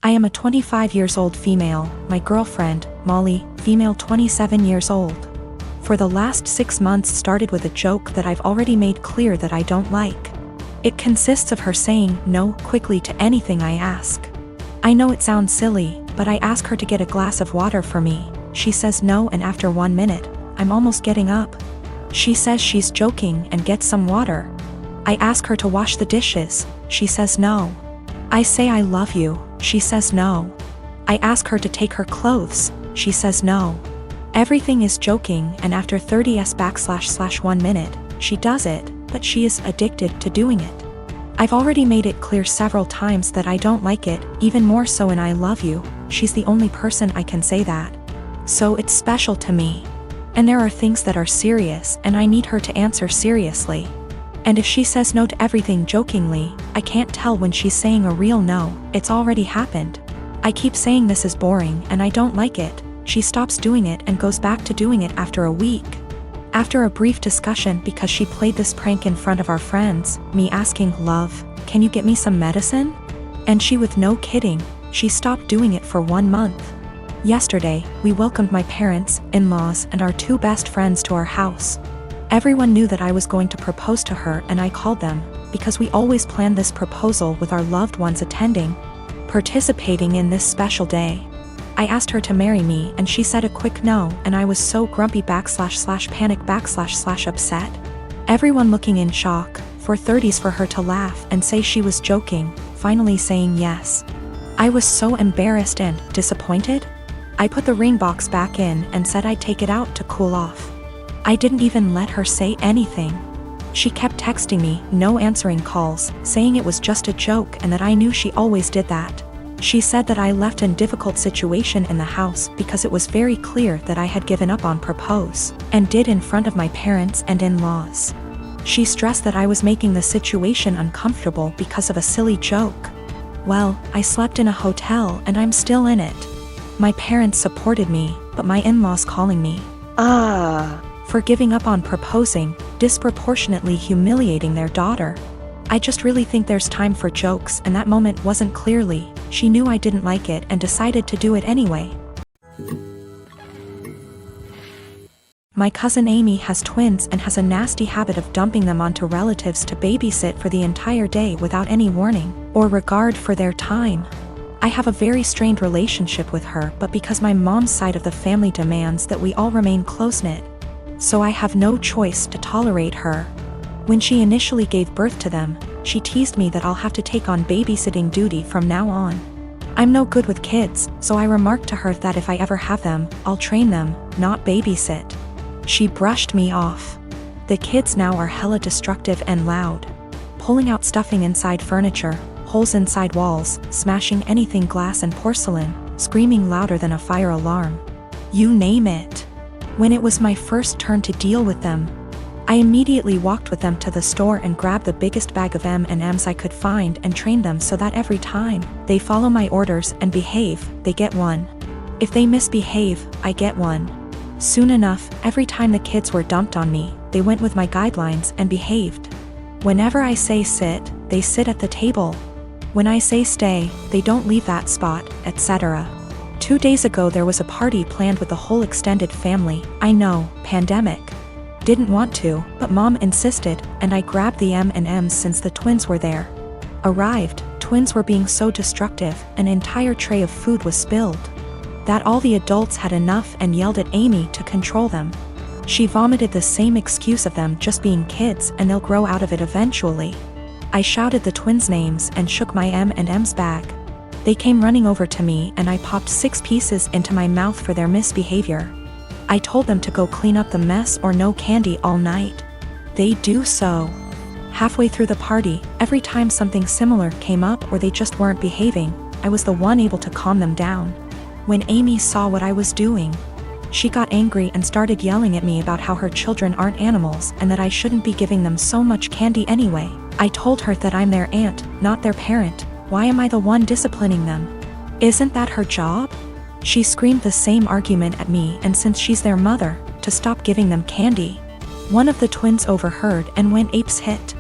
I am a 25 years old female, my girlfriend, Molly, female 27 years old. For the last 6 months started with a joke that I've already made clear that I don't like. It consists of her saying no quickly to anything I ask. I know it sounds silly, but I ask her to get a glass of water for me. She says no, and after 1 minute, I'm almost getting up. She says she's joking and gets some water. I ask her to wash the dishes. She says no. I say I love you. She says no. I ask her to take her clothes. She says no. Everything is joking, and after 30s/1 minute, she does it, but she is addicted to doing it. I've already made it clear several times that I don't like it, even more so in I love you. She's the only person I can say that. So it's special to me. And there are things that are serious, and I need her to answer seriously. And if she says no to everything jokingly, I can't tell when she's saying a real no. It's already happened. I keep saying this is boring and I don't like it. She stops doing it and goes back to doing it after a week. After a brief discussion because she played this prank in front of our friends, me asking, "Love, can you get me some medicine?" And she, with no kidding, she stopped doing it for 1 month. Yesterday, we welcomed my parents, in-laws, and our 2 best friends to our house. Everyone knew that I was going to propose to her, and I called them, because we always plan this proposal with our loved ones attending, participating in this special day. I asked her to marry me, and she said a quick no, and I was so grumpy /panic /upset. Everyone looking in shock, for 30s for her to laugh and say she was joking, finally saying yes. I was so embarrassed and disappointed. I put the ring box back in and said I'd take it out to cool off. I didn't even let her say anything. She kept texting me, no answering calls, saying it was just a joke and that I knew she always did that. She said that I left in difficult situation in the house because it was very clear that I had given up on propose, and did in front of my parents and in-laws. She stressed that I was making the situation uncomfortable because of a silly joke. Well, I slept in a hotel and I'm still in it. My parents supported me, but my in-laws calling me for giving up on proposing, disproportionately humiliating their daughter. I just really think there's time for jokes, and that moment wasn't clearly. She knew I didn't like it and decided to do it anyway. My cousin Amy has twins and has a nasty habit of dumping them onto relatives to babysit for the entire day without any warning or regard for their time. I have a very strained relationship with her, but because my mom's side of the family demands that we all remain close-knit, so I have no choice to tolerate her. When she initially gave birth to them, she teased me that I'll have to take on babysitting duty from now on. I'm no good with kids, so I remarked to her that if I ever have them, I'll train them, not babysit. She brushed me off. The kids now are hella destructive and loud, pulling out stuffing inside furniture, holes inside walls, smashing anything glass and porcelain, screaming louder than a fire alarm. You name it. When it was my first turn to deal with them, I immediately walked with them to the store and grabbed the biggest bag of M&Ms I could find and trained them so that every time they follow my orders and behave, they get one. If they misbehave, I get one. Soon enough, every time the kids were dumped on me, they went with my guidelines and behaved. Whenever I say sit, they sit at the table. When I say stay, they don't leave that spot, etc. 2 days ago there was a party planned with the whole extended family. I know, pandemic. Didn't want to, but mom insisted, and I grabbed the M&Ms since the twins were there. Arrived, twins were being so destructive, an entire tray of food was spilled. That all the adults had enough and yelled at Amy to control them. She vomited the same excuse of them just being kids and they'll grow out of it eventually. I shouted the twins' names and shook my M&Ms bag. They came running over to me and I popped 6 pieces into my mouth for their misbehavior. I told them to go clean up the mess or no candy all night. They do so. Halfway through the party, every time something similar came up or they just weren't behaving, I was the one able to calm them down. When Amy saw what I was doing, she got angry and started yelling at me about how her children aren't animals and that I shouldn't be giving them so much candy anyway. I told her that I'm their aunt, not their parent. Why am I the one disciplining them? Isn't that her job? She screamed the same argument at me, and since she's their mother, to stop giving them candy. One of the twins overheard and went apes hit.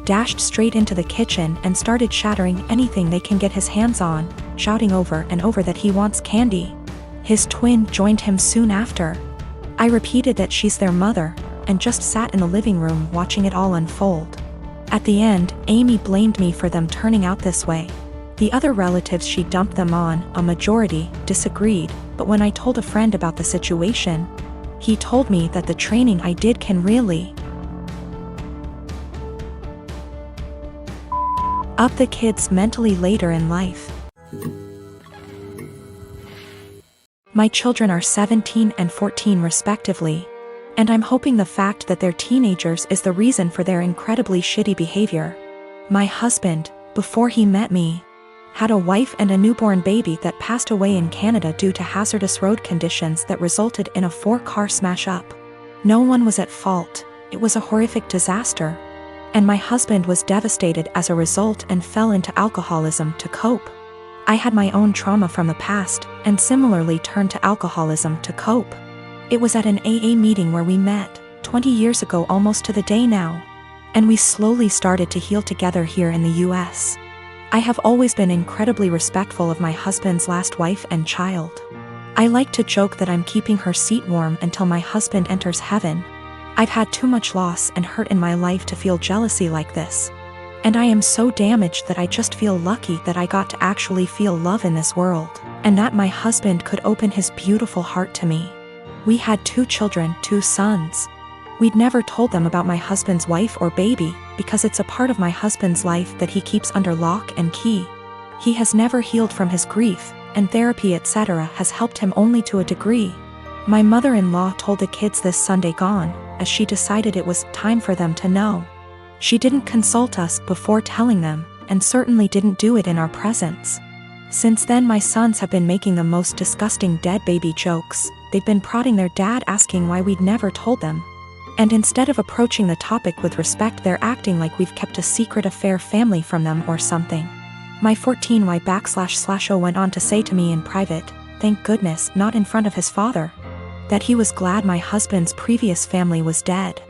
Dashed straight into the kitchen and started shattering anything they can get his hands on. shouting over and over that he wants candy. His twin joined him soon after. I repeated that she's their mother, and just sat in the living room watching it all unfold. At the end, Amy blamed me for them turning out this way. The other relatives she dumped them on, a majority, disagreed, but when I told a friend about the situation, he told me that the training I did can really up the kids mentally later in life. My children are 17 and 14 respectively, and I'm hoping the fact that they're teenagers is the reason for their incredibly shitty behavior. My husband, before he met me, had a wife and a newborn baby that passed away in Canada due to hazardous road conditions that resulted in a 4-car smash-up. No one was at fault, it was a horrific disaster. And my husband was devastated as a result and fell into alcoholism to cope. I had my own trauma from the past, and similarly turned to alcoholism to cope. It was at an AA meeting where we met, 20 years ago almost to the day now. And we slowly started to heal together here in the US. I have always been incredibly respectful of my husband's last wife and child. I like to joke that I'm keeping her seat warm until my husband enters heaven. I've had too much loss and hurt in my life to feel jealousy like this. And I am so damaged that I just feel lucky that I got to actually feel love in this world, and that my husband could open his beautiful heart to me. We had 2 children, 2 sons. We'd never told them about my husband's wife or baby, because it's a part of my husband's life that he keeps under lock and key. He has never healed from his grief, and therapy etc. has helped him only to a degree. My mother-in-law told the kids this Sunday gone, as she decided it was time for them to know. She didn't consult us before telling them, and certainly didn't do it in our presence. Since then my sons have been making the most disgusting dead baby jokes. They've been prodding their dad asking why we'd never told them. And instead of approaching the topic with respect, they're acting like we've kept a secret affair family from them or something. My 14Y//0 went on to say to me in private, thank goodness not in front of his father, that he was glad my husband's previous family was dead.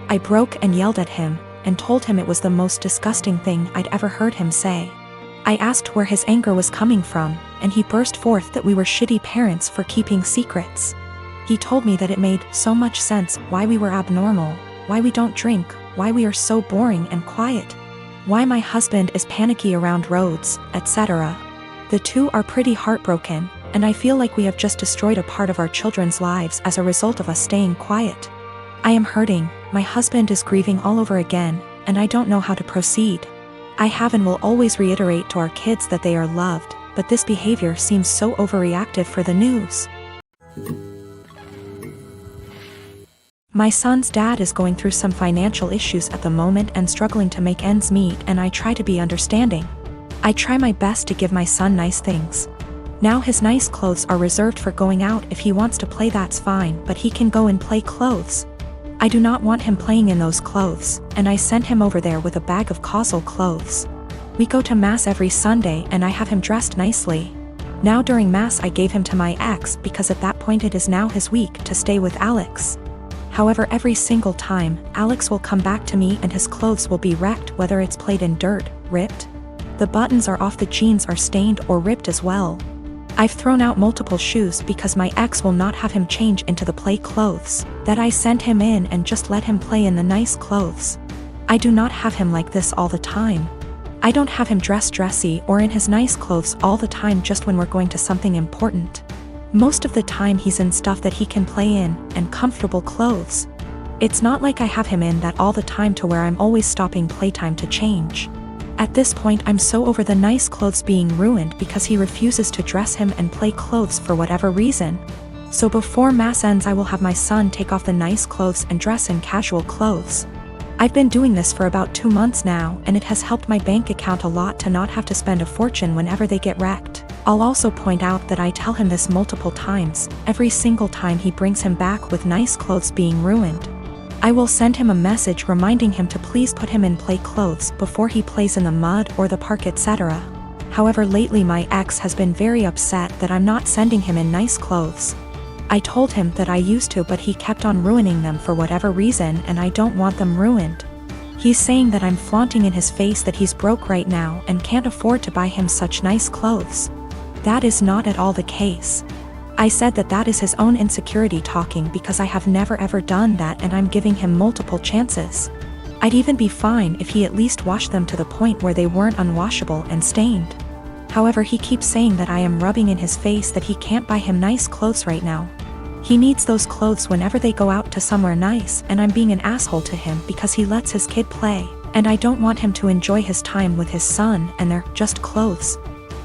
I broke and yelled at him, and told him it was the most disgusting thing I'd ever heard him say. I asked where his anger was coming from, and he burst forth that we were shitty parents for keeping secrets. He told me that it made so much sense why we were abnormal, why we don't drink, why we are so boring and quiet, why my husband is panicky around roads, etc. The 2 are pretty heartbroken, and I feel like we have just destroyed a part of our children's lives as a result of us staying quiet. I am hurting, my husband is grieving all over again, and I don't know how to proceed. I have and will always reiterate to our kids that they are loved, but this behavior seems so overreactive for the news. My son's dad is going through some financial issues at the moment and struggling to make ends meet, and I try to be understanding. I try my best to give my son nice things. Now his nice clothes are reserved for going out. If he wants to play, that's fine, but he can go and play clothes. I do not want him playing in those clothes, and I sent him over there with a bag of causal clothes. We go to mass every Sunday and I have him dressed nicely. Now during mass I gave him to my ex because at that point it is now his week to stay with Alex. However, every single time, Alex will come back to me and his clothes will be wrecked, whether it's played in dirt, ripped. The buttons are off, the jeans are stained or ripped as well. I've thrown out multiple shoes because my ex will not have him change into the play clothes that I sent him in and just let him play in the nice clothes. I do not have him like this all the time. I don't have him dressed dressy or in his nice clothes all the time, just when we're going to something important. Most of the time he's in stuff that he can play in, and comfortable clothes. It's not like I have him in that all the time to where I'm always stopping playtime to change. At this point I'm so over the nice clothes being ruined because he refuses to dress him and play clothes for whatever reason. So before mass ends I will have my son take off the nice clothes and dress in casual clothes. I've been doing this for about 2 months now, and it has helped my bank account a lot to not have to spend a fortune whenever they get wrecked. I'll also point out that I tell him this multiple times, every single time he brings him back with nice clothes being ruined. I will send him a message reminding him to please put him in play clothes before he plays in the mud or the park, etc. However, lately my ex has been very upset that I'm not sending him in nice clothes. I told him that I used to, but he kept on ruining them for whatever reason, and I don't want them ruined. He's saying that I'm flaunting in his face that he's broke right now and can't afford to buy him such nice clothes. That is not at all the case. I said that that is his own insecurity talking because I have never ever done that and I'm giving him multiple chances. I'd even be fine if he at least washed them to the point where they weren't unwashable and stained. However, he keeps saying that I am rubbing in his face that he can't buy him nice clothes right now. He needs those clothes whenever they go out to somewhere nice, and I'm being an asshole to him because he lets his kid play, and I don't want him to enjoy his time with his son and they're just clothes.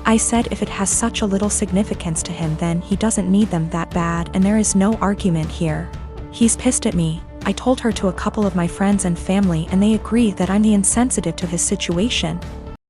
I said if it has such a little significance to him then he doesn't need them that bad and there is no argument here. He's pissed at me. I told her to a couple of my friends and family and they agree that I'm the insensitive to his situation,